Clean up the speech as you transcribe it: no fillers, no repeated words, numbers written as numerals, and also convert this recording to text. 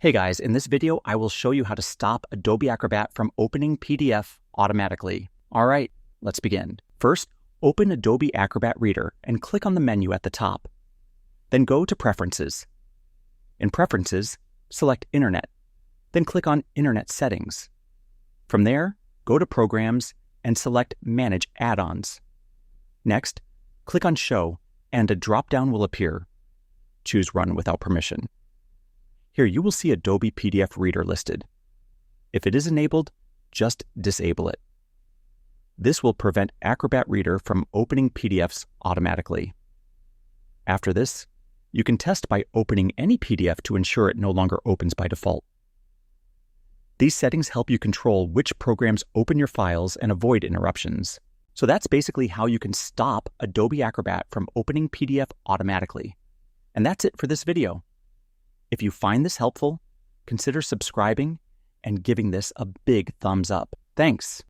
Hey guys, in this video, I will show you how to stop Adobe Acrobat from opening PDF automatically. All right, let's begin. First, open Adobe Acrobat Reader and click on the menu at the top. Then go to Preferences. In Preferences, select Internet. Then click on Internet Settings. From there, go to Programs and select Manage Add-ons. Next, click on Show and a drop-down will appear. Choose Run without permission. Here you will see Adobe PDF Reader listed. If it is enabled, just disable it. This will prevent Acrobat Reader from opening PDFs automatically. After this, you can test by opening any PDF to ensure it no longer opens by default. These settings help you control which programs open your files and avoid interruptions. So that's basically how you can stop Adobe Acrobat from opening PDF automatically. And that's it for this video. If you find this helpful, consider subscribing and giving this a big thumbs up. Thanks.